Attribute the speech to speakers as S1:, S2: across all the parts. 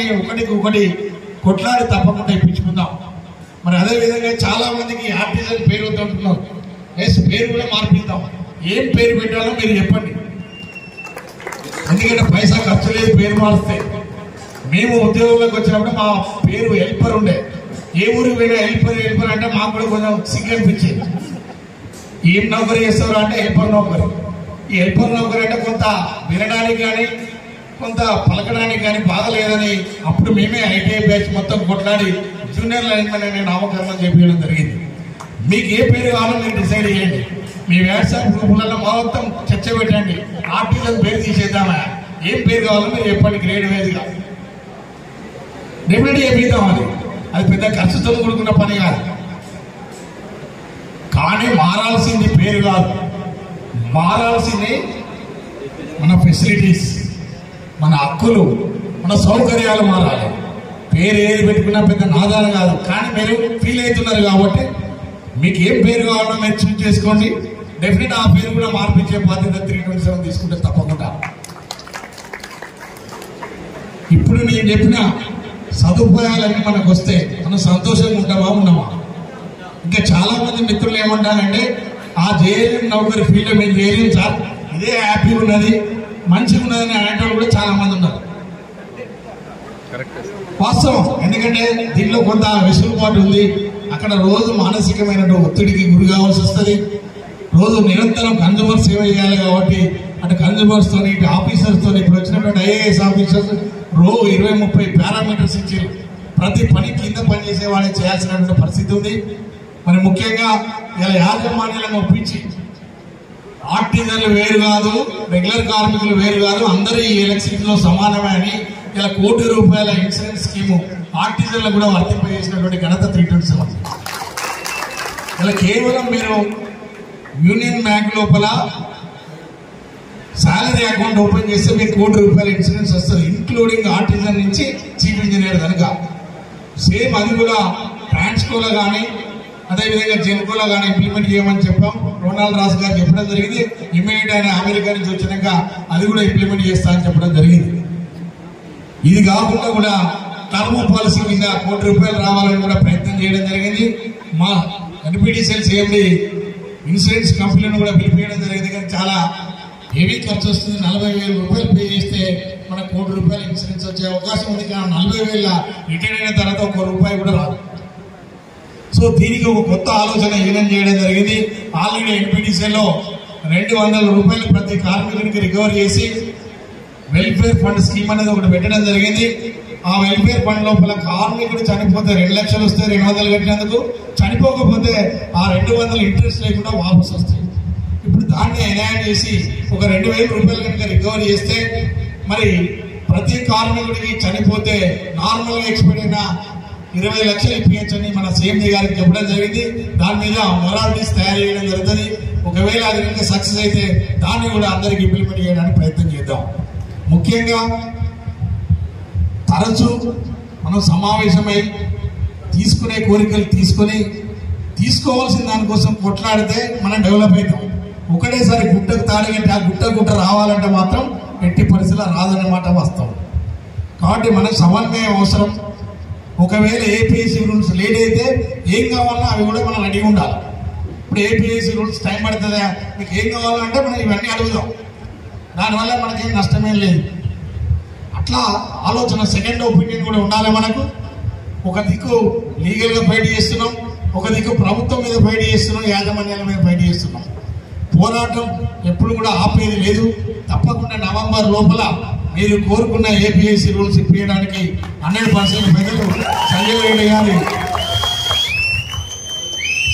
S1: ఒకటికి ఒకటి కొట్లాడి తప్పకుండా ఇప్పించుకుందాం. మరి అదేవిధంగా చాలా మందికి ఆర్టిజన్ పేరు ఉంటున్నారు. ఎస్, పేరు కూడా మార్పిద్దాం. ఏం పేరు పెట్టాలో మీరు చెప్పండి. ఎందుకంటే పైసా ఖర్చు లేదు పేరు మారిస్తే. మేము ఉద్యోగంలోకి వచ్చినప్పుడు మా పేరు హెల్పర్ ఉండే. ఏ ఊరికి పోయినా హెల్పర్ అంటే మాకు కూడా కొంచెం సిగ్గు అనిపించేది. ఏం నౌకరీ చేస్తారు అంటే హెల్పర్ నౌకరీ. ఈ హెల్పర్ నౌకరీ అంటే కొంత వినడానికి కానీ కొంత పలకడానికి కానీ బాగలేదని అప్పుడు మేమే ఐటీఐ బ్యాచ్ మొత్తం కొట్లాడి జూనియర్ లైన్మెన్ అనే నామకరణం చేపించడం జరిగింది. మీకు ఏ పేరు కావాలో మీరు డిసైడ్ చేయండి. మీ వాట్సాప్ గ్రూపులలో మొత్తం చర్చ పెట్టండి. ఆర్టిజన్ పేరు తీసేద్దామా, ఏం పేరు కావాలో మీరు చెప్పండి. గ్రేడ్ వైజ్గా డెఫినెట్గా చెప్పిద్దాం. అది పెద్ద ఖర్చుతో కూడుకున్న పని కాదు. కానీ మారాల్సింది పేరు కాదు, మారాల్సింది మన ఫెసిలిటీస్, మన హక్కులు, మన సౌకర్యాలు మారాలి. పేరు ఏది పెట్టుకున్నా పెద్ద నాదాన కాదు. కానీ మీరు ఫీల్ అవుతున్నారు కాబట్టి మీకు ఏం పేరు కావాలో మీరు చూస్ చేసుకోండి. డెఫినెట్ ఆ పేరు కూడా మార్పించే బాధ్యత 327 తీసుకుంటే తప్పకుండా. ఇప్పుడు నేను చెప్పిన సదుపాయాలన్నీ మనకు వస్తే మనం సంతోషంగా ఉంటామా ఉన్నామా? ఇంకా చాలా మంది మిత్రులు ఏమంటారంటే ఆ జేఎల్ఎం నౌకరీ ఫీల్డ్ మేము చేయలేము సార్, ఇదే హ్యాపీ ఉన్నది మంచిగా ఉన్నదని అనేటోళ్ళు కూడా చాలా మంది ఉన్నారు. వాస్తవం. ఎందుకంటే దీనిలో కొంత వెసులుబాటు ఉంది. అక్కడ రోజు మానసికమైన ఒత్తిడికి గురి కావాల్సి వస్తుంది. రోజు నిరంతరం కన్జ్యూమర్ సేవ చేయాలి కాబట్టి అటు కన్జ్యూమర్స్ తోని ఇటు ఆఫీసర్స్ తోని ఇప్పుడు వచ్చినటువంటి ఐఏఎస్ ఆఫీసర్స్ 20-30 పారామీటర్స్ ఇచ్చి ప్రతి పని కింద పనిచేసే వాళ్ళని చేయాల్సినటువంటి పరిస్థితి ఉంది. మరి ముఖ్యంగా ఇలా యాజమాన్యాలను ఒప్పించి ఆర్టిజన్లు వేరు కాదు, రెగ్యులర్ కార్మికులు వేరు కాదు, అందరూ ఈ ఎలక్ట్రిసిటీలో సమానమే అని ఇలా ₹1 కోటి ఇన్సూరెన్స్ స్కీము ఆర్టిజన్లు కూడా వర్తింపజేసినటువంటి ఘనత 327. ఇలా కేవలం మీరు యూనియన్ బ్యాంక్ లోపల శాలరీ అకౌంట్ ఓపెన్ చేస్తే మీకు ₹1 కోటి ఇన్సూరెన్స్ వస్తుంది, ఇంక్లూడింగ్ ఆర్టిజన్ నుంచి చీఫ్ ఇంజనీర్ కనుక. సేమ్ అది కూడా ట్రాన్స్కోలో కానీ అదేవిధంగా జెన్కోలో కానీ ఇంప్లిమెంట్ చేయమని చెప్పాం. రొనాల్డ్ రాస్ గారు చెప్పడం జరిగింది. ఇమీడియట్ ఆయన అమెరికా నుంచి వచ్చినాక అది కూడా ఇంప్లిమెంట్ చేస్తా అని చెప్పడం జరిగింది. ఇది కాకుండా కూడా టర్మ్ పాలసీ కింద ₹1 కోటి రావాలని కూడా ప్రయత్నం చేయడం జరిగింది. మా ఎన్పిడిసిఎల్ సిఎండి ఇన్సూరెన్స్ కంపెనీలను కూడా పిలిపించడం జరిగింది. కానీ చాలా హెవీ ఖర్చు వస్తుంది. ₹40,000 పే చేస్తే మనకు ₹1 కోటి ఇన్సూరెన్స్ వచ్చే అవకాశం ఉంది. కానీ 40,000 రిటైర్ అయిన తర్వాత ₹1 కూడా రాదు. సో దీనికి ఒక కొత్త ఆలోచన ఈవెన్ చేయడం జరిగింది. ఆల్రెడీ ఎన్పిడిసిఎల్లో ₹200 ప్రతి కార్మికునికి రికవర్ చేసి వెల్ఫేర్ ఫండ్ స్కీమ్ అనేది ఒకటి పెట్టడం జరిగింది. ఆ వెల్ఫేర్ ఫండ్ లోపల కార్మికుడు చనిపోతే 2 లక్షలు వస్తే 200 కట్టినందుకు, చనిపోకపోతే ఆ 200 ఇంట్రెస్ట్ లేకుండా వాపసు వస్తాయి. ఇప్పుడు దాన్ని ఎన్యాయం చేసి ఒక ₹2,000 కనుక రికవర్ చేస్తే మరి ప్రతి కార్మికుడికి చనిపోతే నార్మల్గా ఎక్స్పెక్ట్ అయిన 20 లక్షలు ఇప్పించని మన సీఎండీ గారికి చెప్పడం జరిగింది. దాని మీద మొరాలిటీస్ తయారు చేయడం జరుగుతుంది. ఒకవేళ అది కనుక సక్సెస్ అయితే దాన్ని కూడా అందరికి ఇంప్లిమెంట్ చేయడానికి ప్రయత్నం చేద్దాం. ముఖ్యంగా తరచూ మనం సమావేశమై తీసుకునే కోరికలు తీసుకోవాల్సిన దానికోసం కొట్లాడితే మనం డెవలప్ అవుతాం. ఒకటేసారి గుట్టకు తాడిగట్టి ఆ గుట్ట రావాలంటే మాత్రం ఎట్టి పరిస్థితుల్లో రాదన్నమాట వాస్తవం. కాబట్టి మనకు సమన్వయం అవసరం. ఒకవేళ ఏపీఎస్సీ రూల్స్ లేట్ అయితే ఏం కావాలన్నా అవి కూడా మనం రెడీగా ఉండాలి. ఇప్పుడు ఏపీఎస్సీ రూల్స్ టైం పడుతుందా, మీకు ఏం కావాలంటే మనం ఇవన్నీ అడుగుదాం. దానివల్ల మనకేం నష్టమేం లేదు. అట్లా ఆలోచన, సెకండ్ ఒపీనియన్ కూడా ఉండాలి మనకు. ఒక దిక్కు లీగల్గా ఫైట్ చేస్తున్నాం, ఒక దిక్కు ప్రభుత్వం మీద ఫైట్ చేస్తున్నాం, యాజమాన్యాల మీద ఫైట్ చేస్తున్నాం. పోరాటం ఎప్పుడు కూడా ఆపేది లేదు. తప్పకుండా నవంబర్ లోపల మీరు కోరుకున్న ఏపీఎస్సీ రూల్స్ ఇప్పించడానికి 100% ప్రజలు సంజయ్ రెడ్డి గారి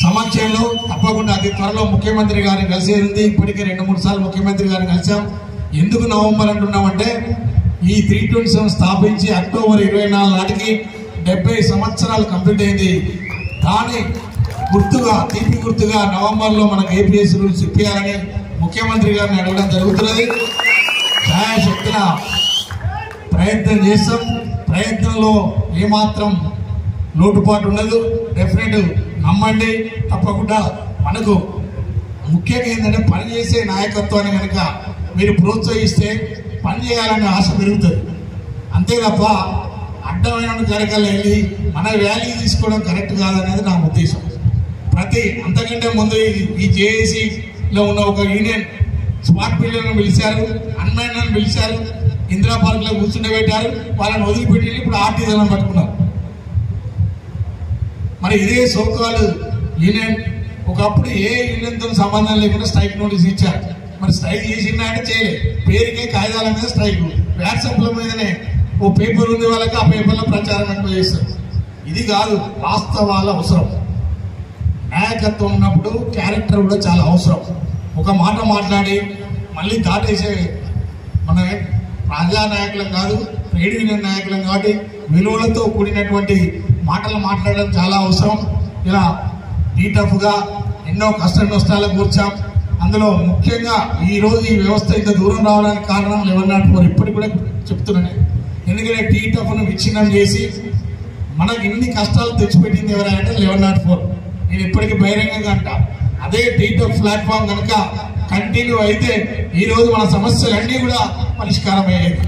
S1: సమక్షంలో తప్పకుండా అతి త్వరలో ముఖ్యమంత్రి గారిని కలిసేది. ఇప్పటికే 2-3 సార్లు ముఖ్యమంత్రి గారిని కలిసాం. ఎందుకు నవంబర్ అంటున్నామంటే ఈ 327 స్థాపించి అక్టోబర్ 24 నాటికి 70 సంవత్సరాలు కంప్లీట్ అయింది. దాని గుర్తుగా, తీపి గుర్తుగా నవంబర్లో మనకు ఏపీఎస్సీ రూల్స్ ఇప్పించాలని ముఖ్యమంత్రి గారిని అడగడం జరుగుతున్నది. ఛాయాశక్తుల ప్రయత్నం చేస్తాం. ప్రయత్నంలో ఏమాత్రం లోటుపాటు ఉండదు. డెఫినెట్ నమ్మండి. తప్పకుండా మనకు ముఖ్యంగా ఏంటంటే పనిచేసే నాయకత్వాన్ని కనుక మీరు ప్రోత్సహిస్తే పని చేయాలనే ఆశ పెరుగుతుంది. అంతే తప్ప అడ్డమైన జరగాలి వెళ్ళి మన వాల్యూ తీసుకోవడం కరెక్ట్ కాదనేది నా ఉద్దేశం. అంతకంటే ముందు ఈ జేఏసీలో ఉన్న ఒక యూనియన్ స్మార్ట్ పిల్లలను పిలిచారు, అన్మైనని పిలిచారు, ఇందిరా పార్క్ లో కూర్చుండబెట్టారు, వాళ్ళని వదిలిపెట్టి ఇప్పుడు ఆర్టీజీలను పట్టుకున్నారు. మరి ఇదే సోకాలు యూనియన్ ఒకప్పుడు ఏ యూనియన్తో సంబంధం లేకుండా స్ట్రైక్ నోటీస్ ఇచ్చారు. మరి స్ట్రైక్ చేసిందా అంటే చేయలేదు, పేరుకే కాగితాల మీద స్ట్రైక్, వాట్సాప్ల మీదనే ఓ పేపర్ ఉంది వాళ్ళకి, ఆ పేపర్లో ప్రచారం ఎక్కువ చేస్తారు. ఇది కాదు, వాస్తవాల అవసరం. నాయకత్వం ఉన్నప్పుడు క్యారెక్టర్ కూడా చాలా అవసరం. ఒక మాట మాట్లాడి మళ్ళీ దాటేసే మన ప్రజా నాయకులం కాదు, ట్రేడ్ యూనియన్ నాయకులం కాబట్టి విలువలతో కూడినటువంటి మాటలు మాట్లాడడం చాలా అవసరం. ఇలా టీటఫ్గా ఎన్నో కష్ట నష్టాలకు కూర్చాం. అందులో ముఖ్యంగా ఈ రోజు ఈ వ్యవస్థ ఇంత దూరం రావడానికి కారణం 1104 ఇప్పటికి కూడా చెప్తున్నాను. ఎందుకంటే టీటఫ్ను విచ్ఛిన్నం చేసి మనకు ఇన్ని కష్టాలు తెచ్చిపెట్టింది ఎవరంటే 1104. నేను ఇప్పటికీ బహిరంగంగా అంటా, అదే టీటఫ్ ప్లాట్ఫామ్ కనుక కంటిన్యూ అయితే ఈ రోజు మన సమస్యలన్నీ కూడా పరిష్కారం అయ్యేది.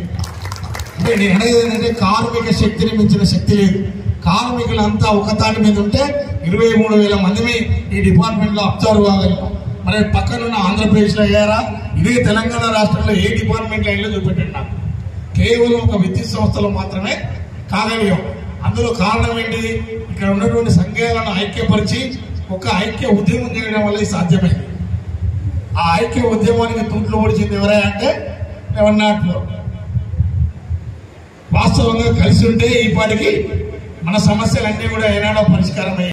S1: అంటే నేను అనేది ఏంటంటే కార్మిక శక్తిని మించిన శక్తి లేదు. కార్మికులంతా ఒక తాటి మీద ఉంటే 23,000 మందిని ఈ డిపార్ట్మెంట్లో అబ్జర్వ్ కాగలిగాం. మరి పక్కనున్న ఆంధ్రప్రదేశ్లో అయ్యారా? ఇదే తెలంగాణ రాష్ట్రంలో ఏ డిపార్ట్మెంట్లో అయ్యో చూపెట్టండి నాకు. కేవలం ఒక విద్యుత్ సంస్థలో మాత్రమే కాగలిగాం. అందులో కారణం ఏంటి? ఇక్కడ ఉన్నటువంటి సంఘాలను ఐక్యపరిచి ఒక ఐక్య ఉద్యమం చేయడం వల్ల సాధ్యమైంది. ఆ ఐక్య ఉద్యమానికి తూట్లు పొడిచింది ఎవరంటే 1104. వాస్తవంగా కలిసి ఉంటే ఈ పాటికి మన సమస్యలన్నీ కూడా ఏనాడో పరిష్కారం అయ్యాయి.